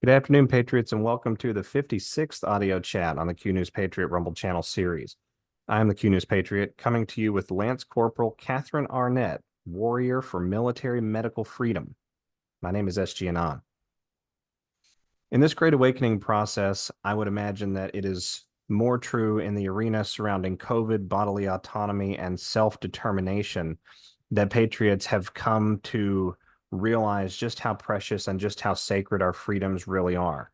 Good afternoon, Patriots, and welcome to the 56th audio chat on the Q News Patriot Rumble Channel series. I am the Q News Patriot, coming to you with Lance Corporal Catherine Arnett, warrior for military medical freedom. My name is SG Anon. In this great awakening process, I would imagine that it is more true in the arena surrounding COVID, bodily autonomy, and self-determination that patriots have come to realize just how precious and just how sacred our freedoms really are.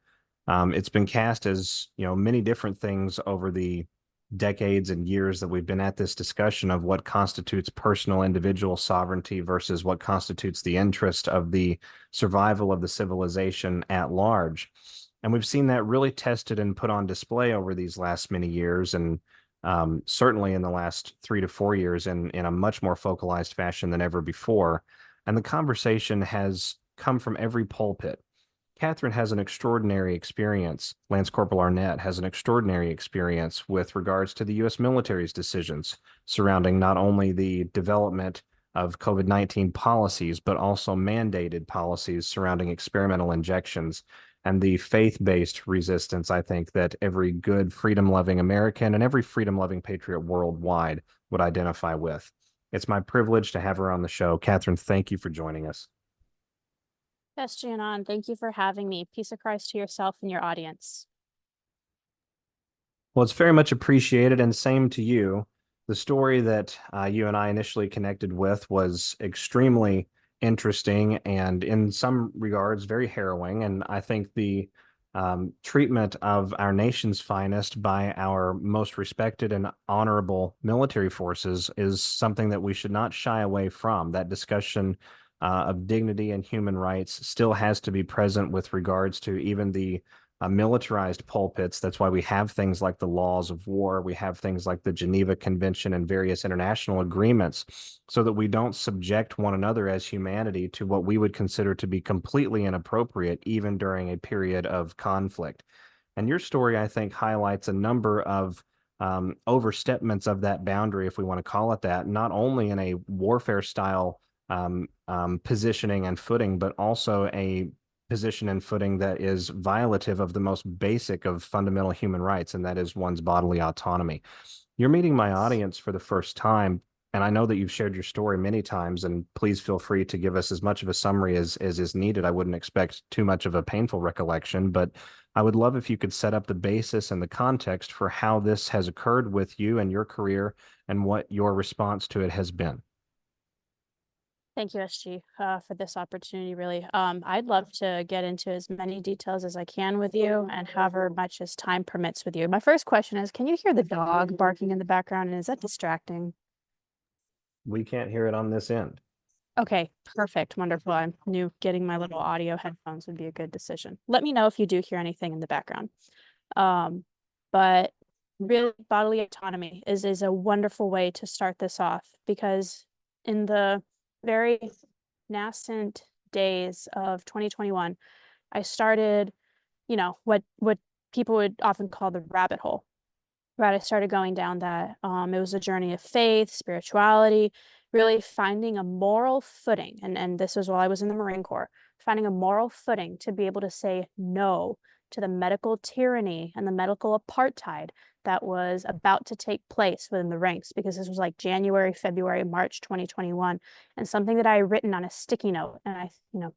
It's been cast as, many different things over the decades and years that we've been at this discussion of what constitutes personal individual sovereignty versus what constitutes the interest of the survival of the civilization at large. And we've seen that really tested and put on display over these last many years, and certainly in the last 3 to 4 years in a much more focalized fashion than ever before. And the conversation has come from every pulpit. Catherine has an extraordinary experience. Lance Corporal Arnett has an extraordinary experience with regards to the U.S. military's decisions surrounding not only the development of COVID-19 policies, but also mandated policies surrounding experimental injections and the faith-based resistance, I think, that every good freedom-loving American and every freedom-loving patriot worldwide would identify with. It's my privilege to have her on the show. Catherine, thank you for joining us. Yes, Anon, thank you for having me. Peace of Christ to yourself and your audience. Well, it's very much appreciated, and same to you. The story that you and I initially connected with was extremely interesting and in some regards very harrowing. And I think the treatment of our nation's finest by our most respected and honorable military forces is something that we should not shy away from. That discussion of dignity and human rights still has to be present with regards to even the militarized pulpits. That's why we have things like the laws of war. We have things like the Geneva Convention and various international agreements so that we don't subject one another as humanity to what we would consider to be completely inappropriate, even during a period of conflict. And your story, I think, highlights a number of overstepments of that boundary, if we want to call it that, not only in a warfare style positioning and footing, but also a position and footing that is violative of the most basic of fundamental human rights, and that is one's bodily autonomy. You're meeting my audience for the first time, and I know that you've shared your story many times, and please feel free to give us as much of a summary as is needed. I wouldn't expect too much of a painful recollection, but I would love if you could set up the basis and the context for how this has occurred with you and your career and what your response to it has been. Thank you, SG, for this opportunity, really. I'd love to get into as many details as I can with you and however much as time permits with you. My first question is, can you hear the dog barking in the background, and is that distracting? We can't hear it on this end. Okay, perfect, wonderful. I knew getting my little audio headphones would be a good decision. Let me know if you do hear anything in the background. But really, bodily autonomy is a wonderful way to start this off, because in the very nascent days of 2021, I started, what people would often call the rabbit hole. Right, I started going down that. It was a journey of faith, spirituality, really finding a moral footing. And this was while I was in the Marine Corps, finding a moral footing to be able to say no to the medical tyranny and the medical apartheid that was about to take place within the ranks, because this was like January, February, March 2021, and something that I had written on a sticky note, and I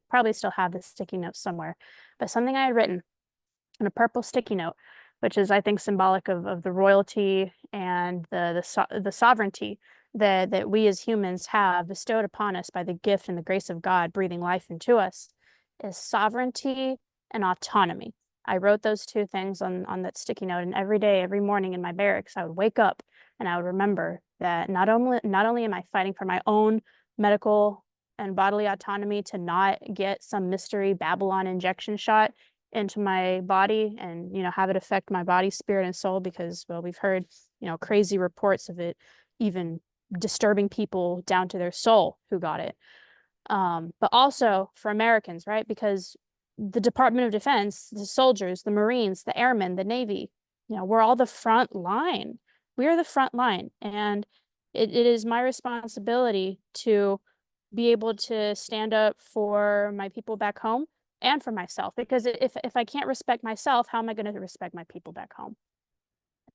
probably still have this sticky note somewhere, but something I had written on a purple sticky note, which is, I think, symbolic of the royalty and the sovereignty that we as humans have bestowed upon us by the gift and the grace of God breathing life into us, is sovereignty and autonomy. I wrote those two things on that sticky note, and every day, every morning in my barracks, I would wake up and I would remember that not only am I fighting for my own medical and bodily autonomy to not get some mystery Babylon injection shot into my body and have it affect my body, spirit, and soul, because, well, we've heard crazy reports of it even disturbing people down to their soul who got it, but also for Americans, right? Because the Department of Defense, the soldiers, the Marines, the airmen, the Navy, we're all the front line. We are the front line, and it is my responsibility to be able to stand up for my people back home and for myself, because if I can't respect myself, how am I going to respect my people back home?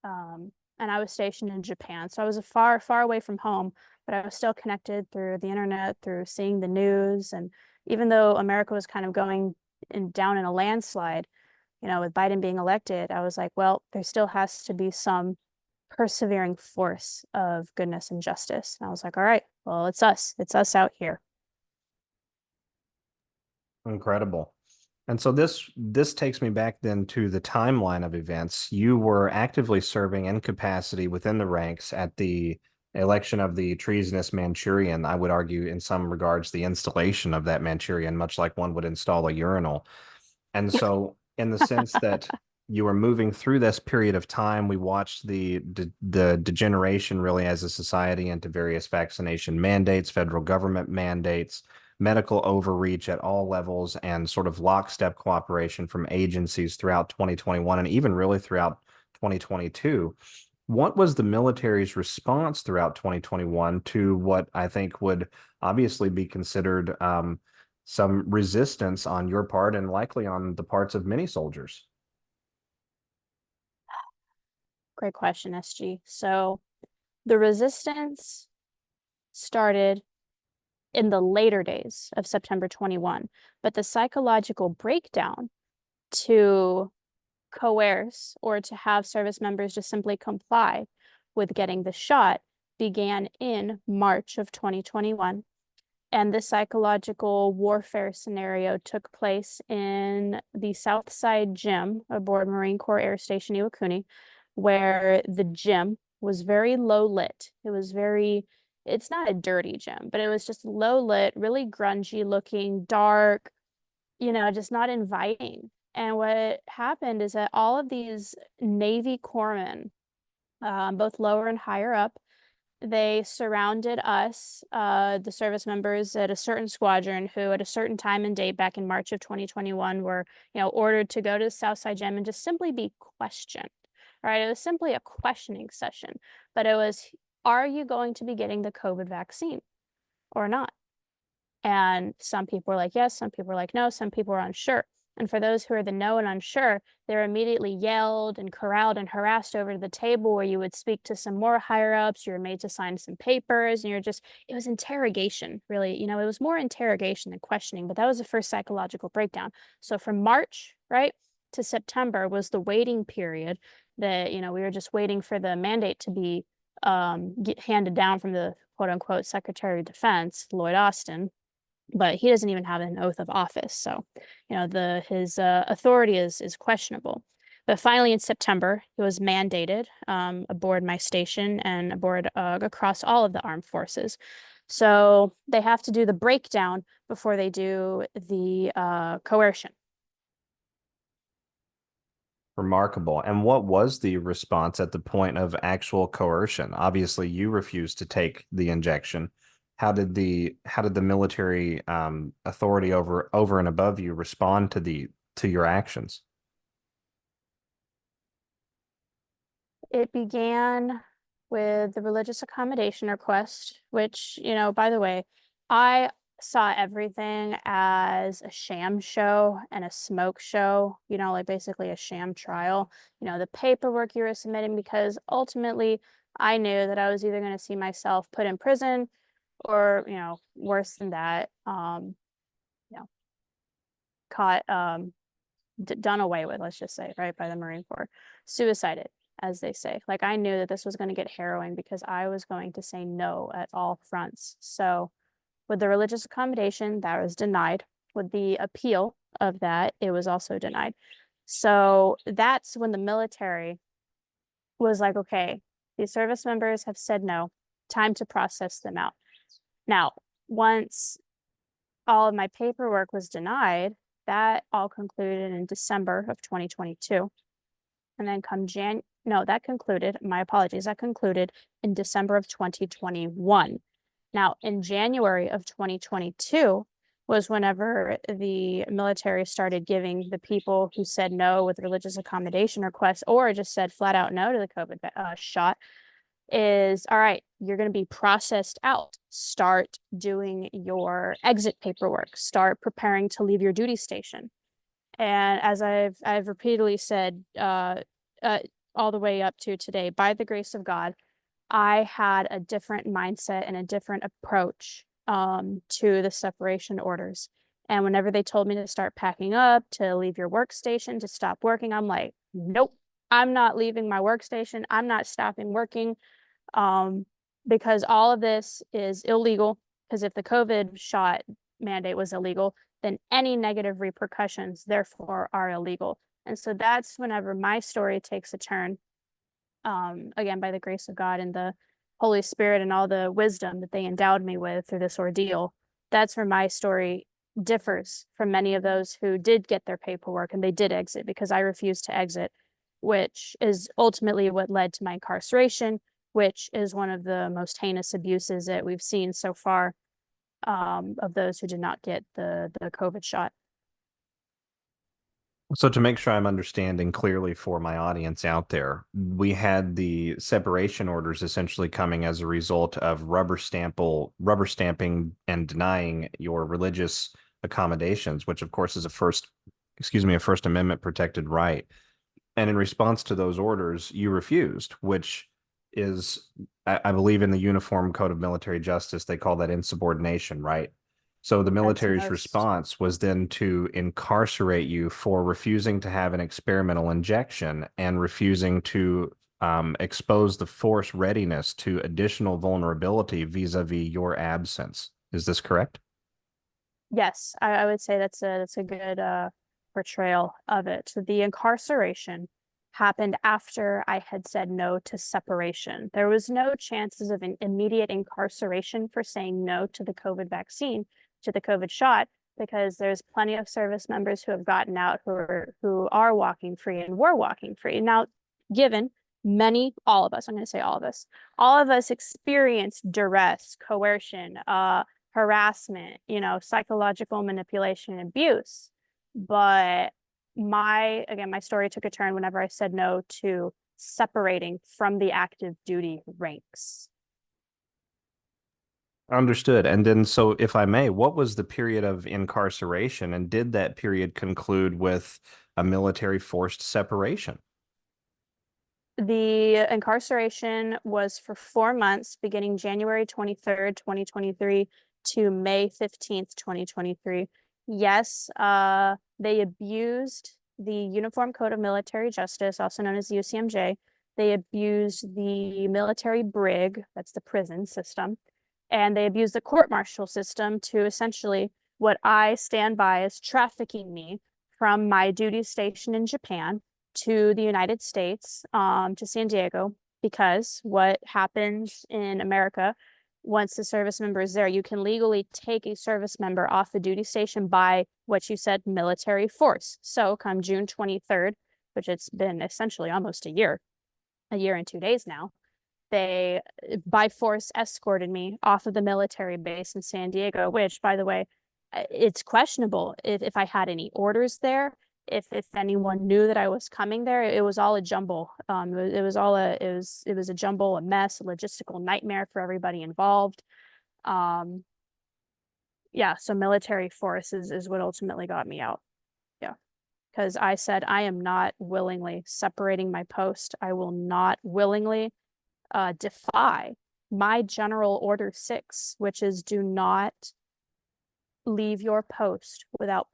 And I was stationed in Japan, so I was far away from home, but I was still connected through the internet, through seeing the news. And even though America was kind of going down in a landslide, with Biden being elected, I was like, well, there still has to be some persevering force of goodness and justice. And I was like, all right, well, it's us out here. Incredible. And so this takes me back then to the timeline of events. You were actively serving in capacity within the ranks at the election of the treasonous Manchurian. I would argue, in some regards, the installation of that Manchurian, much like one would install a urinal. And so, in the sense that you were moving through this period of time, we watched the degeneration really as a society into various vaccination mandates, federal government mandates, medical overreach at all levels, and sort of lockstep cooperation from agencies throughout 2021 and even really throughout 2022. What was the military's response throughout 2021 to what I think would obviously be considered some resistance on your part and likely on the parts of many soldiers? Great question, SG. So the resistance started in the later days of September 21, but the psychological breakdown to coerce or to have service members just simply comply with getting the shot began in March of 2021. And the psychological warfare scenario took place in the Southside Gym aboard Marine Corps Air Station Iwakuni, where the gym was very low lit. It's not a dirty gym, but it was just low lit, really grungy looking, dark, just not inviting. And what happened is that all of these Navy corpsmen, both lower and higher up, they surrounded us, the service members at a certain squadron who at a certain time and date back in March of 2021 were, ordered to go to the Southside Gym and just simply be questioned. Right? It was simply a questioning session, but it was, are you going to be getting the COVID vaccine or not? And some people were like, yes, some people were like, no, some people were unsure. And for those who are the no and unsure, they're immediately yelled and corralled and harassed over to the table where you would speak to some more higher ups. You were made to sign some papers, and it was interrogation, really. It was more interrogation than questioning, but that was the first psychological breakdown. So from March, right, to September was the waiting period that, we were just waiting for the mandate to be handed down from the quote unquote Secretary of Defense, Lloyd Austin. But he doesn't even have an oath of office, so his authority is questionable. But finally, in September, it was mandated aboard my station and aboard across all of the armed forces. So they have to do the breakdown before they do the coercion. Remarkable. And what was the response at the point of actual coercion? Obviously, you refused to take the injection. How did the military authority over and above you respond to your actions? It began with the religious accommodation request, which, by the way, I saw everything as a sham show and a smoke show, like basically a sham trial. The paperwork you were submitting, because ultimately I knew that I was either going to see myself put in prison or, worse than that, caught, done away with, let's just say, right, by the Marine Corps, suicided, as they say. Like, I knew that this was going to get harrowing because I was going to say no at all fronts. So with the religious accommodation, that was denied. With the appeal of that, it was also denied. So that's when the military was like, okay, these service members have said no, time to process them out. Now, once all of my paperwork was denied, that all concluded in December of 2022. And then that concluded, my apologies, that concluded in December of 2021. Now, in January of 2022 was whenever the military started giving the people who said no with religious accommodation requests or just said flat out no to the COVID shot is, all right, you're going to be processed out. Start doing your exit paperwork. Start preparing to leave your duty station. And as I've repeatedly said, all the way up to today, by the grace of God, I had a different mindset and a different approach to the separation orders. And whenever they told me to start packing up, to leave your workstation, to stop working, I'm like, nope, I'm not leaving my workstation. I'm not stopping working, because all of this is illegal. Because if the COVID shot mandate was illegal, then any negative repercussions, therefore, are illegal. And so that's whenever my story takes a turn, again, by the grace of God and the Holy Spirit and all the wisdom that they endowed me with through this ordeal. That's where my story differs from many of those who did get their paperwork and they did exit, because I refused to exit, which is ultimately what led to my incarceration, which is one of the most heinous abuses that we've seen so far, of those who did not get the COVID shot. So to make sure I'm understanding clearly for my audience out there, we had the separation orders essentially coming as a result of rubber stamping and denying your religious accommodations, which of course is a First Amendment protected right. And in response to those orders, you refused, which is, I believe in the Uniform Code of Military Justice, they call that insubordination, right? So the military's response was then to incarcerate you for refusing to have an experimental injection and refusing to expose the force readiness to additional vulnerability vis-a-vis your absence. Is this correct? Yes, I would say that's a good portrayal of it. The incarceration happened after I had said no to separation. There was no chances of an immediate incarceration for saying no to the COVID vaccine, to the COVID shot, because there's plenty of service members who have gotten out who are walking free and were walking free. Now, given all of us experienced duress, coercion, harassment, psychological manipulation and abuse. But my story took a turn whenever I said no to separating from the active duty ranks. Understood. And then, so if I may, what was the period of incarceration, and did that period conclude with a military forced separation? The incarceration was for 4 months, beginning January 23rd, 2023 to May 15th, 2023. Yes, they abused the Uniform Code of Military Justice, also known as the UCMJ. They abused the military brig, that's the prison system, and they abused the court-martial system to essentially, what I stand by as trafficking me from my duty station in Japan to the United States, to San Diego, because what happens in America, once the service member is there, you can legally take a service member off the duty station by what you said, military force. So come June 23rd, which it's been essentially almost a year and 2 days now, they by force escorted me off of the military base in San Diego, which, by the way, it's questionable if I had any orders there, if anyone knew that I was coming there. It was all a jumble. It was a jumble, a mess, a logistical nightmare for everybody involved. Yeah, so military force is what ultimately got me out. Yeah, because I said I am not willingly separating my post. I will not willingly defy my General Order 6, which is do not leave your post without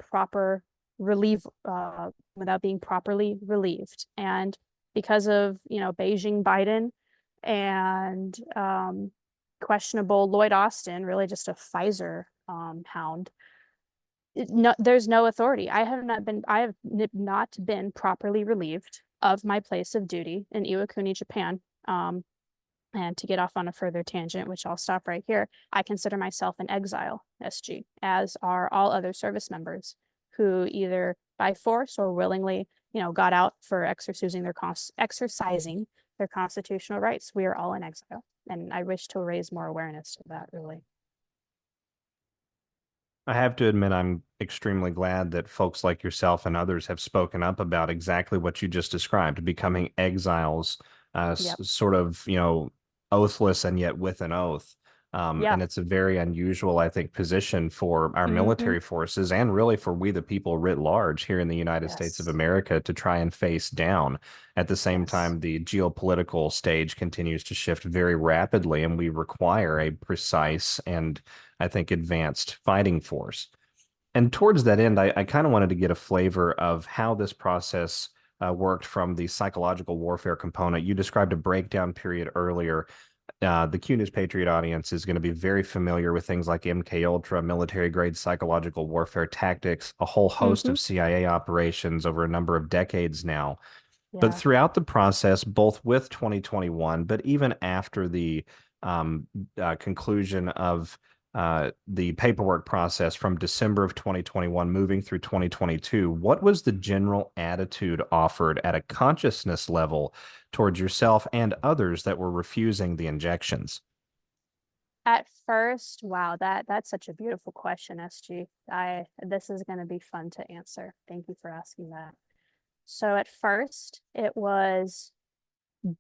without being properly relieved. And because of Beijing Biden and questionable Lloyd Austin, really just a Pfizer hound, there's no authority. I have not been properly relieved of my place of duty in Iwakuni, Japan. And to get off on a further tangent, which I'll stop right here, I consider myself an exile, SG, as are all other service members who either by force or willingly, got out for exercising their constitutional rights. We are all in exile, and I wish to raise more awareness to that, really. I have to admit, I'm extremely glad that folks like yourself and others have spoken up about exactly what you just described, becoming exiles, Yep. sort of, oathless and yet with an oath. Yeah. And it's a very unusual, I think, position for our Mm-hmm. military forces and really for we the people writ large here in the United States of Yes. America to try and face down. At the same Yes. time, the geopolitical stage continues to shift very rapidly, and we require a precise and, I think, advanced fighting force. And towards that end, I kind of wanted to get a flavor of how this process worked from the psychological warfare component. You described a breakdown period earlier. The Q News Patriot audience is going to be very familiar with things like MK Ultra, military grade psychological warfare tactics, a whole host Mm-hmm. of CIA operations over a number of decades now. But Yeah. throughout the process, both with 2021, but even after the um, conclusion of the paperwork process from December of 2021 moving through 2022, what was the general attitude offered at a consciousness level towards yourself and others that were refusing the injections? At first, wow, that's such a beautiful question, SG. This is going to be fun to answer. Thank you for asking that. So at first, it was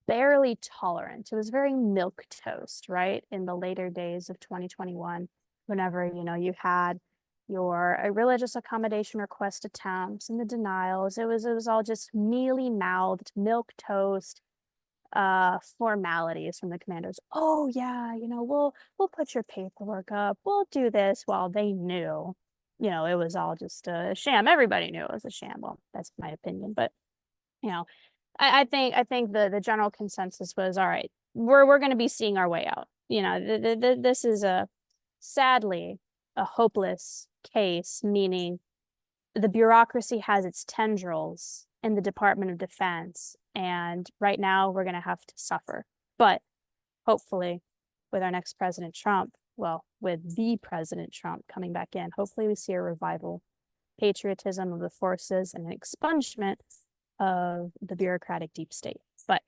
barely tolerant. It was very milk toast, right? In the later days of 2021, whenever, you had your religious accommodation request attempts and the denials, it was all just mealy mouthed milk toast formalities from the commanders. Oh yeah, we'll put your paperwork up. We'll do this. While they knew, it was all just a sham. Everybody knew it was a sham. Well, that's my opinion, but you know, I think the general consensus was, all right, we're going to be seeing our way out. This is sadly a hopeless case, meaning the bureaucracy has its tendrils in the Department of Defense, and right now we're going to have to suffer. But hopefully, with our next President Trump, well, with the President Trump coming back in, hopefully we see a revival, patriotism of the forces, and an expungement of the bureaucratic deep state. But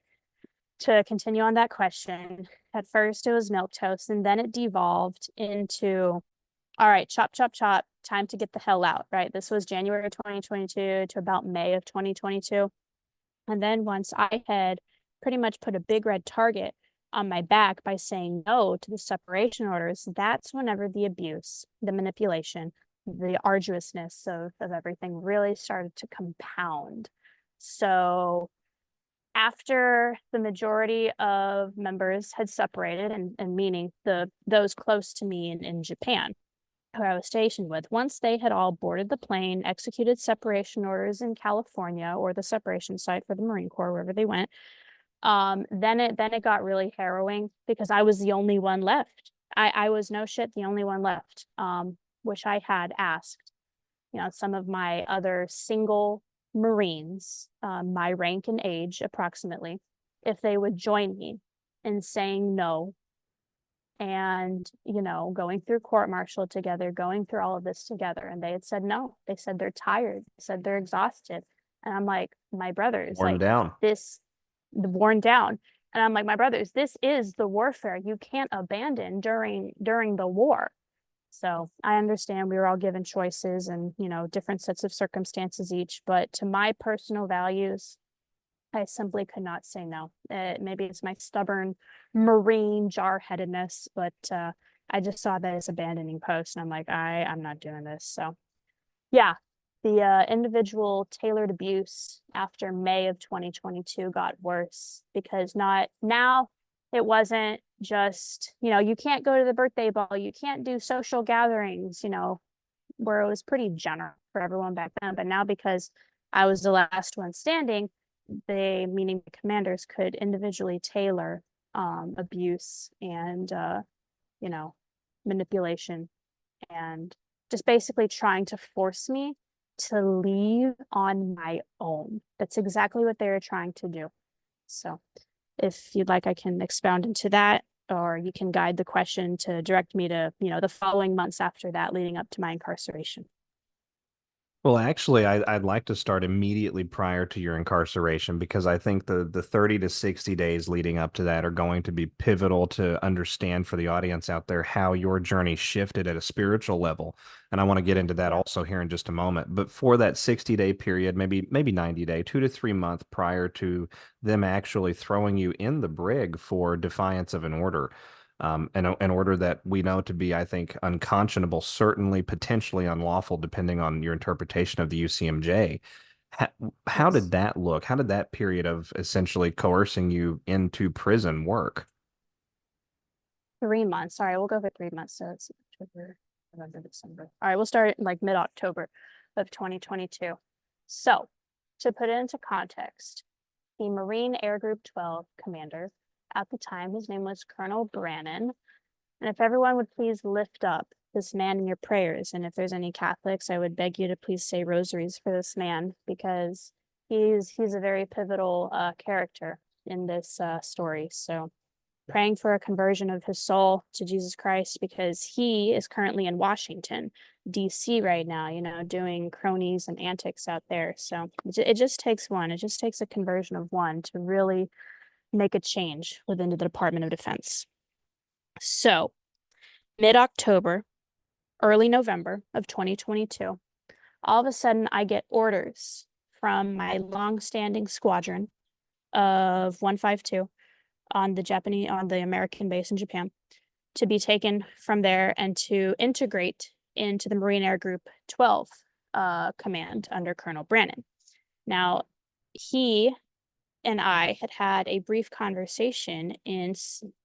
to continue on that question, at first it was milquetoast, and then it devolved into, all right, chop, chop, chop, time to get the hell out, right? This was January 2022 to about May of 2022. And then once I had pretty much put a big red target on my back by saying no to the separation orders, that's whenever the abuse, the manipulation, the arduousness of everything really started to compound. So after the majority of members had separated, and meaning those close to me in Japan, who I was stationed with, once they had all boarded the plane, executed separation orders in California or the separation site for the Marine Corps, wherever they went, then it got really harrowing because I was the only one left. I was no shit the only one left, which I had asked, some of my other single Marines, my rank and age approximately, if they would join me in saying no and, going through court martial together, going through all of this together. And they had said no. They said they're tired. They said they're exhausted. And I'm like, my brothers, Worn down. the worn down. And I'm like, my brothers, this is the warfare you can't abandon during the war. So I understand we were all given choices and, different sets of circumstances each, but to my personal values, I simply could not say no. Maybe it's my stubborn Marine jarheadedness, but I just saw that as abandoning post, and I'm like, I'm not doing this. So yeah, the individual tailored abuse after May of 2022 got worse because not now it wasn't just, you can't go to the birthday ball, you can't do social gatherings, where it was pretty general for everyone back then. But now because I was the last one standing, they, meaning the commanders, could individually tailor abuse and you know manipulation and just basically trying to force me to leave on my own. That's exactly what they were trying to do. So if you'd like, I can expound into that, or you can guide the question to direct me to, the following months after that leading up to my incarceration. Well, actually, I'd like to start immediately prior to your incarceration because I think the 30 to 60 days leading up to that are going to be pivotal to understand for the audience out there how your journey shifted at a spiritual level. And I want to get into that Yeah. also here in just a moment. But for that 60-day period, maybe 90-day, 2 to 3 month prior to them actually throwing you in the brig for defiance of an order, an order that we know to be, I think, unconscionable, certainly potentially unlawful, depending on your interpretation of the UCMJ. How, how did Yes. that look? How did that period of essentially coercing you into prison work? 3 months. Sorry, we'll go for 3 months. So it's October, November, December. All right, we'll start like mid-October of 2022. So to put it into context, the Marine Air Group 12 commander at the time, his name was Colonel Brannon. And if everyone would please lift up this man in your prayers, and if there's any Catholics, I would beg you to please say rosaries for this man because he's a very pivotal character in this story. So praying for a conversion of his soul to Jesus Christ because he is currently in Washington, D.C. right now, doing cronies and antics out there. So it just takes one. It just takes a conversion of one to really make a change within the Department of Defense. So mid-October, early November of 2022, all of a sudden I get orders from my long-standing squadron of 152 on the American base in Japan to be taken from there and to integrate into the Marine Air Group 12 command under Colonel Brannon. Now, he and I had a brief conversation in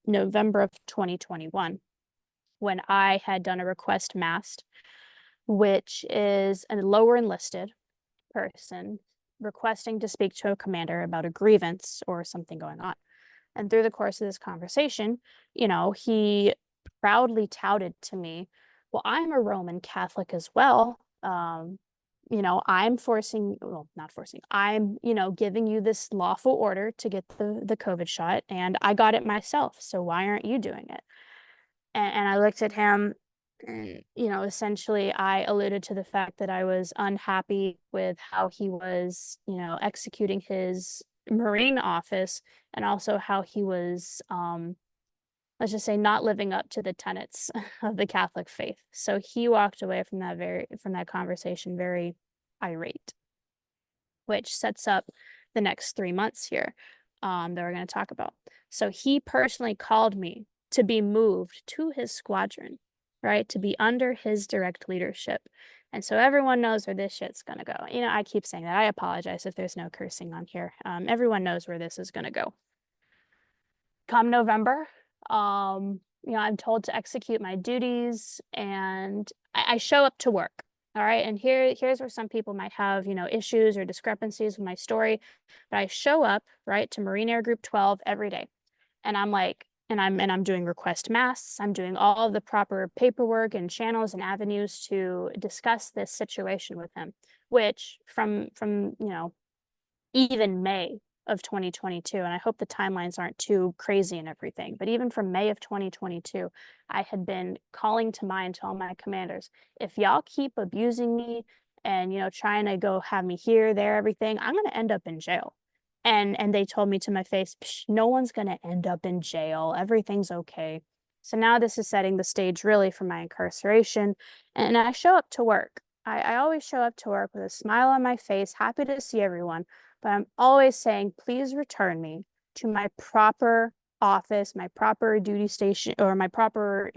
November of 2021 when I had done a request mast, which is a lower enlisted person requesting to speak to a commander about a grievance or something going on. And through the course of this conversation, he proudly touted to me, well, I'm a Roman Catholic as well. I'm not forcing, I'm, giving you this lawful order to get the COVID shot, and I got it myself. So why aren't you doing it? And I looked at him, and, essentially I alluded to the fact that I was unhappy with how he was, executing his Marine office and also how he was, let's just say, not living up to the tenets of the Catholic faith. So he walked away from that conversation very irate, which sets up the next 3 months here that we're going to talk about. So he personally called me to be moved to his squadron, right? To be under his direct leadership. And so everyone knows where this shit's going to go. I keep saying that. I apologize if there's no cursing on here. Everyone knows where this is going to go. Come November, I'm told to execute my duties and I show up to work. All right. And here's where some people might have, issues or discrepancies with my story. But I show up, right, to Marine Air Group 12 every day. And I'm doing request masks. I'm doing all of the proper paperwork and channels and avenues to discuss this situation with him, which from even May of 2022, and I hope the timelines aren't too crazy and everything, but even from May of 2022, I had been calling to mind to all my commanders, if y'all keep abusing me and, trying to go have me here, there, everything, I'm going to end up in jail. And they told me to my face, no one's going to end up in jail. Everything's okay. So now this is setting the stage really for my incarceration. And I show up to work. I always show up to work with a smile on my face, happy to see everyone. But I'm always saying, please return me to my proper office, my proper duty station, or my proper,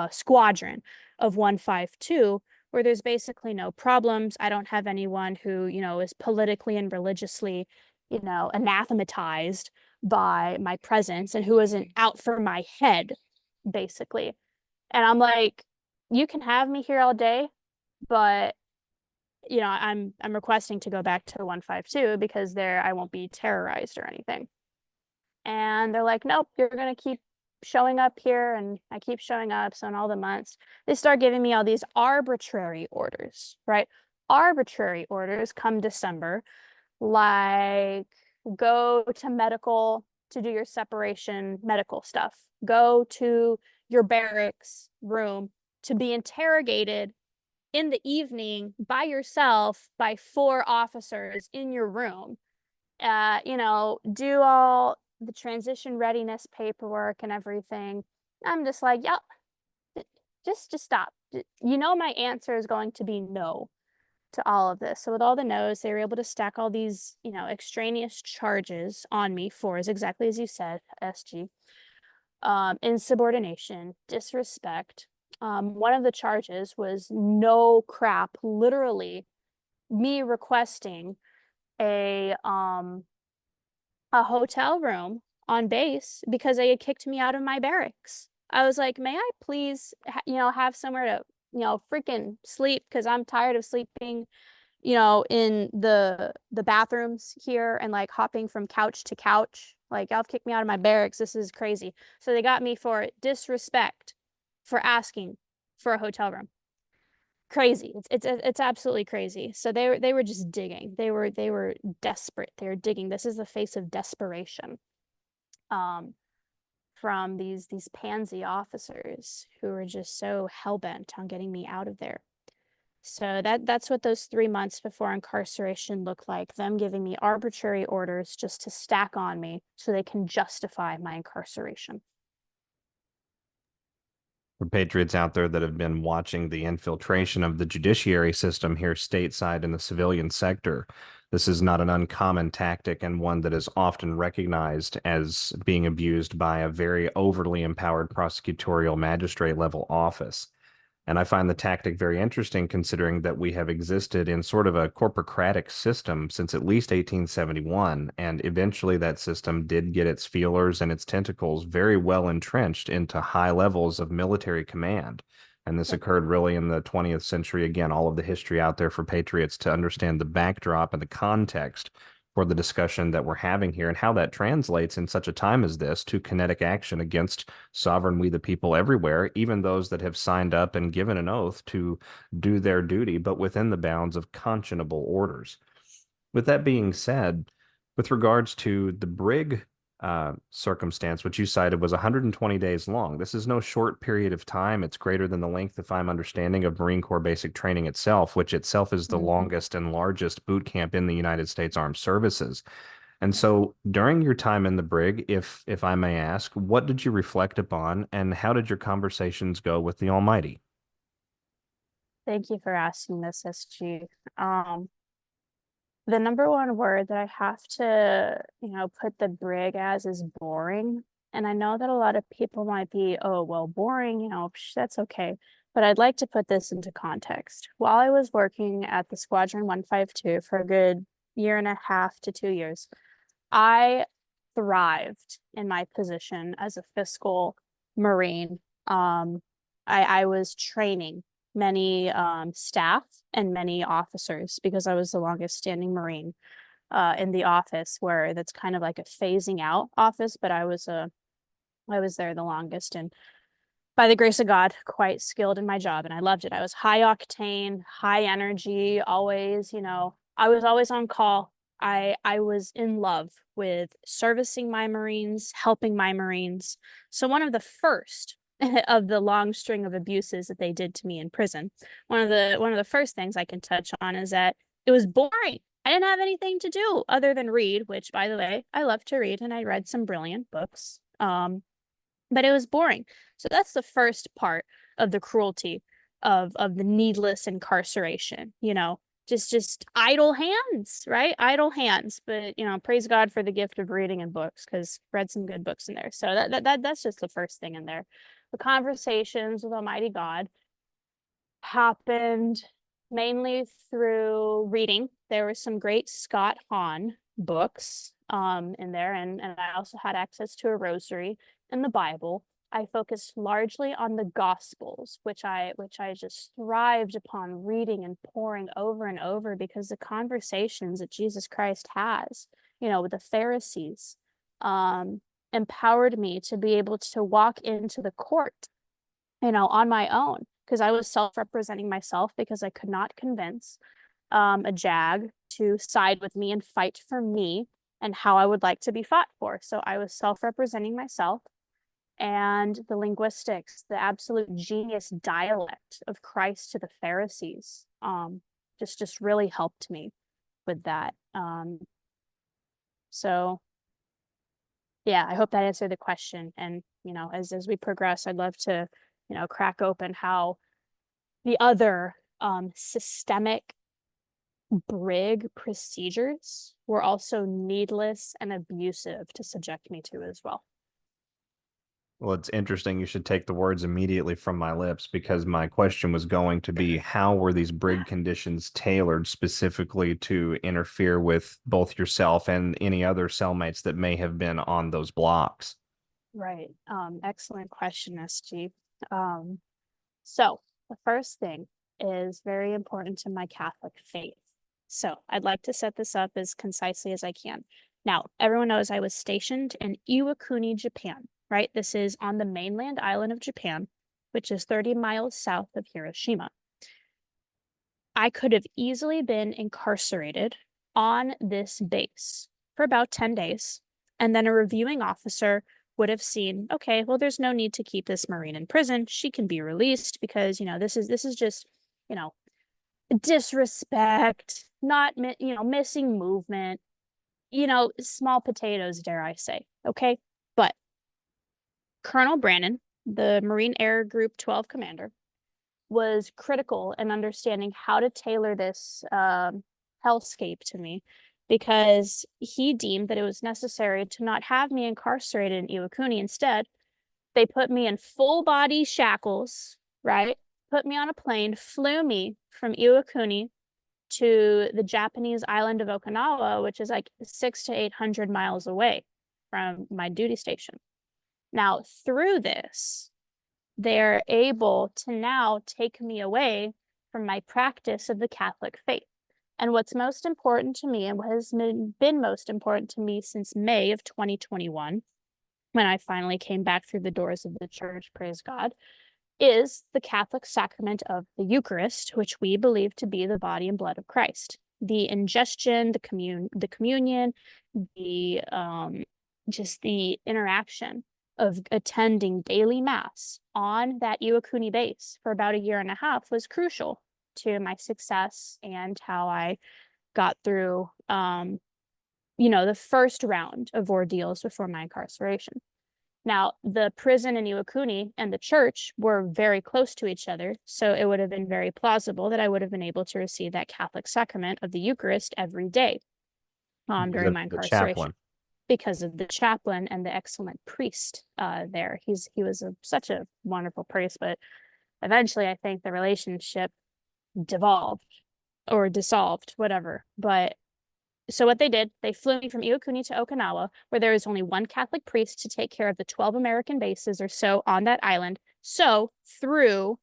squadron of 152, where there's basically no problems. I don't have anyone who, is politically and religiously, anathematized by my presence and who isn't out for my head, basically. And I'm like, you can have me here all day, but I'm requesting to go back to 152 because there I won't be terrorized or anything. And they're like, nope, you're gonna keep showing up here, and I keep showing up. So in all the months, they start giving me all these arbitrary orders, right? Arbitrary orders come December, like go to medical to do your separation medical stuff, go to your barracks room to be interrogated in the evening by yourself by 4 officers in your room, you know, do all the transition readiness paperwork and everything. I'm just like, yep, just stop. You know, my answer is going to be no to all of this. So with all the no's, they were able to stack all these, you know, extraneous charges on me for, is exactly as you said, SG, insubordination, disrespect. One of the charges was no crap, literally me requesting a hotel room on base because they had kicked me out of my barracks. I was like, may I please, you know, have somewhere to, you know, freaking sleep, because I'm tired of sleeping, you know, in the bathrooms here and like hopping from couch to couch. Like, y'all have kicked me out of my barracks. This is crazy. So they got me for disrespect for asking for a hotel room. Crazy. It's absolutely crazy. So they were just digging. They were desperate. They were digging. This is the face of desperation. From these pansy officers who were just so hell-bent on getting me out of there. So that's what those 3 months before incarceration looked like, them giving me arbitrary orders just to stack on me so they can justify my incarceration. For patriots out there that have been watching the infiltration of the judiciary system here stateside in the civilian sector, this is not an uncommon tactic and one that is often recognized as being abused by a very overly empowered prosecutorial magistrate level office. And I find the tactic very interesting, considering that we have existed in sort of a corporocratic system since at least 1871. And eventually that system did get its feelers and its tentacles very well entrenched into high levels of military command. And this occurred really in the 20th century. Again, all of the history out there for patriots to understand the backdrop and the context for the discussion that we're having here and how that translates in such a time as this to kinetic action against sovereign we the people everywhere, even those that have signed up and given an oath to do their duty, but within the bounds of conscionable orders. With that being said, with regards to the brig circumstance, which you cited, was 120 days long. This is no short period of time. It's greater than the length, if I'm understanding, of Marine Corps basic training itself, which itself is the longest and largest boot camp in the United States Armed Services. And so during your time in the brig, if I may ask, what did you reflect upon and how did your conversations go with the Almighty? Thank you for asking this, SG. The number one word that I have to, you know, put the brig as is boring. And I know that a lot of people might be, oh, well, boring, you know, that's okay. But I'd like to put this into context. While I was working at the Squadron 152 for a good 1.5 to 2 years, I thrived in my position as a fiscal Marine. I was training many staff and many officers because I was the longest standing Marine in the office, where that's kind of like a phasing out office, but I was there the longest, and by the grace of God, quite skilled in my job, and I loved it. I was high octane, high energy, always, you know, I was always on call. I was in love with servicing my Marines, helping my Marines. So one of the first of the long string of abuses that they did to me in prison, one of the first things I can touch on is that it was boring. I didn't have anything to do other than read, which, by the way, I love to read, and I read some brilliant books. But it was boring. So that's the first part of the cruelty of the needless incarceration, you know, just idle hands, right? Idle hands. But, you know, praise God for the gift of reading and books, because read some good books in there. So that's just the first thing in there. The conversations with Almighty God happened mainly through reading. There were some great Scott Hahn books in there, and I also had access to a rosary and the Bible. I focused largely on the Gospels, which I just thrived upon reading and pouring over and over, because the conversations that Jesus Christ has, you know, with the Pharisees, empowered me to be able to walk into the court, you know, on my own, because I was self-representing myself because I could not convince a JAG to side with me and fight for me and how I would like to be fought for. So I was self-representing myself. and the linguistics, the absolute genius dialect of Christ to the Pharisees, just really helped me with that. So yeah, I hope that answered the question. And, as we progress, I'd love to, crack open how the other systemic brig procedures were also needless and abusive to subject me to as well. Well, it's interesting. You should take the words immediately from my lips, because my question was going to be, how were these brig conditions tailored specifically to interfere with both yourself and any other cellmates that may have been on those blocks? Right. Excellent question, SG. So the first thing is very important to my Catholic faith. So I'd like to set this up as concisely as I can. Now, everyone knows I was stationed in Iwakuni, Japan, right? This is on the mainland island of Japan, which is 30 miles south of Hiroshima. I could have easily been incarcerated on this base for about 10 days, and then a reviewing officer would have seen, okay, well, there's no need to keep this Marine in prison. She can be released because, this is just, disrespect, not, missing movement, small potatoes, dare I say. Okay. But Colonel Brannon, the Marine Air Group 12 commander, was critical in understanding how to tailor this hellscape to me, because he deemed that it was necessary to not have me incarcerated in Iwakuni. Instead, they put me in full body shackles, right? Put me on a plane, flew me from Iwakuni to the Japanese island of Okinawa, which is like 600 to 800 miles away from my duty station. Now, through this, they're able to now take me away from my practice of the Catholic faith. And what's most important to me, and what has been most important to me since May of 2021, when I finally came back through the doors of the church, praise God, is the Catholic sacrament of the Eucharist, which we believe to be the body and blood of Christ. The ingestion, the communion, the just the interaction of attending daily mass on that Iwakuni base for about 1.5 years was crucial to my success and how I got through, the first round of ordeals before my incarceration. Now, the prison in Iwakuni and the church were very close to each other, so it would have been very plausible that I would have been able to receive that Catholic sacrament of the Eucharist every day during my The incarceration, chaplain. because of the chaplain and the excellent priest there. He was such a wonderful priest, but eventually I think the relationship devolved or dissolved, whatever. But so what they did, they flew me from Iwakuni to Okinawa, where there is only one Catholic priest to take care of the 12 American bases or so on that island. So through,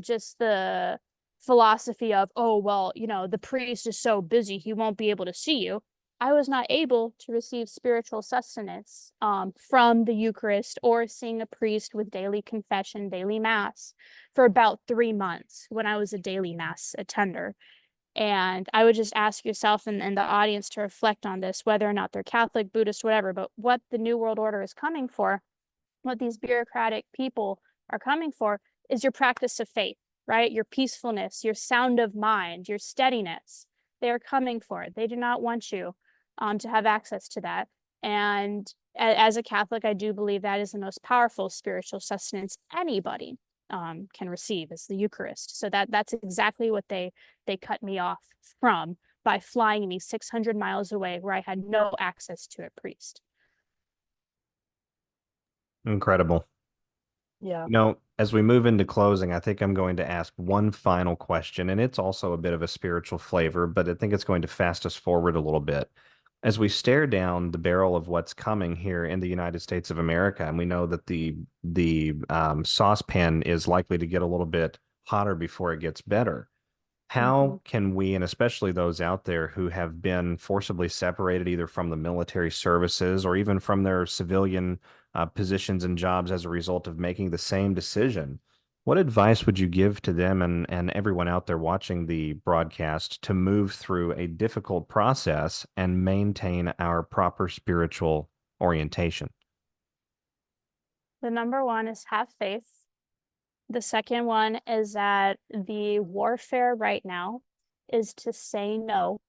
just the philosophy of, oh, well, the priest is so busy, he won't be able to see you, I was not able to receive spiritual sustenance from the Eucharist or seeing a priest with daily confession, daily mass for about 3 months when I was a daily mass attender. And I would just ask yourself and the audience to reflect on this, whether or not they're Catholic, Buddhist, whatever, but what the New World Order is coming for, what these bureaucratic people are coming for, is your practice of faith, right? Your peacefulness, your sound of mind, your steadiness. They're coming for it. They do not want you to have access to that. And as a Catholic, I do believe that is the most powerful spiritual sustenance anybody can receive, is the Eucharist. So that's exactly what they cut me off from by flying me 600 miles away, where I had no access to a priest. Incredible. Yeah. As we move into closing, I think I'm going to ask one final question, and it's also a bit of a spiritual flavor, but I think it's going to fast us forward a little bit. As we stare down the barrel of what's coming here in the United States of America, and we know that the saucepan is likely to get a little bit hotter before it gets better. How can we, and especially those out there who have been forcibly separated either from the military services or even from their civilian positions and jobs as a result of making the same decision, what advice would you give to them and everyone out there watching the broadcast to move through a difficult process and maintain our proper spiritual orientation? The number one is have faith. The second one is that the warfare right now is to say no,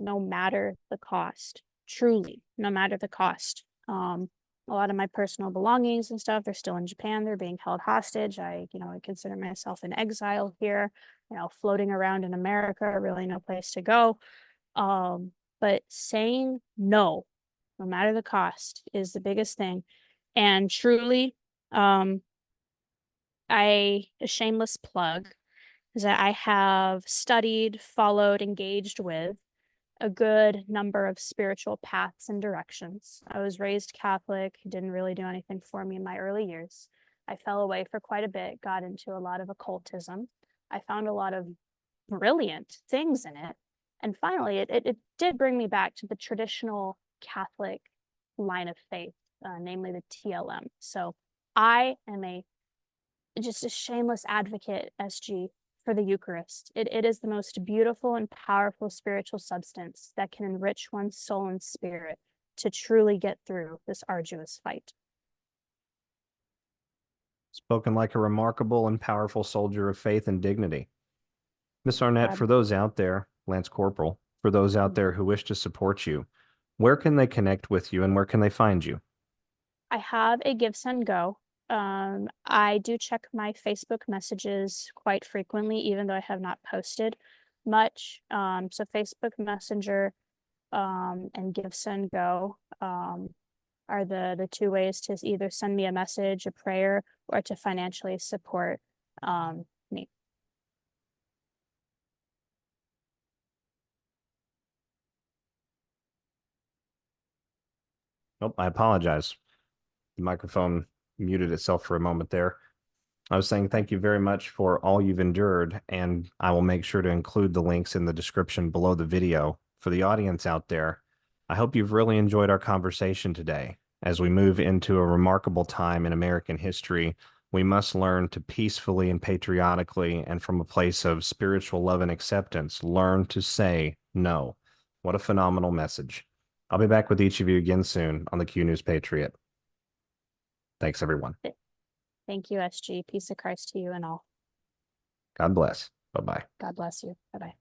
no matter the cost. Truly, no matter the cost. A lot of my personal belongings and stuff, they're still in Japan. They're being held hostage. I consider myself in exile here, floating around in America, really no place to go. But saying no, no matter the cost, is the biggest thing. And truly, a shameless plug is that I have studied, followed, engaged with a good number of spiritual paths and directions. I was raised Catholic, didn't really do anything for me in my early years. I fell away for quite a bit, got into a lot of occultism. I found a lot of brilliant things in it. And finally, it did bring me back to the traditional Catholic line of faith, namely the TLM. So I am just a shameless advocate, SG, for the Eucharist. It is the most beautiful and powerful spiritual substance that can enrich one's soul and spirit to truly get through this arduous fight. Spoken like a remarkable and powerful soldier of faith and dignity. Miss Arnett, for those out there, Lance Corporal, for those out there who wish to support you, where can they connect with you and where can they find you? I have a Give, Send, Go. I do check my Facebook messages quite frequently, even though I have not posted much. So Facebook Messenger and Give, Send, Go are the two ways to either send me a message, a prayer, or to financially support me. Oh, I apologize. The microphone muted itself for a moment there. I was saying thank you very much for all you've endured, and I will make sure to include the links in the description below the video. For the audience out there, I hope you've really enjoyed our conversation today. As we move into a remarkable time in American history, we must learn to peacefully and patriotically, and from a place of spiritual love and acceptance, learn to say no. What a phenomenal message. I'll be back with each of you again soon on the Q News Patriot. Thanks, everyone. Thank you, SG. Peace of Christ to you and all. God bless. Bye-bye. God bless you. Bye-bye.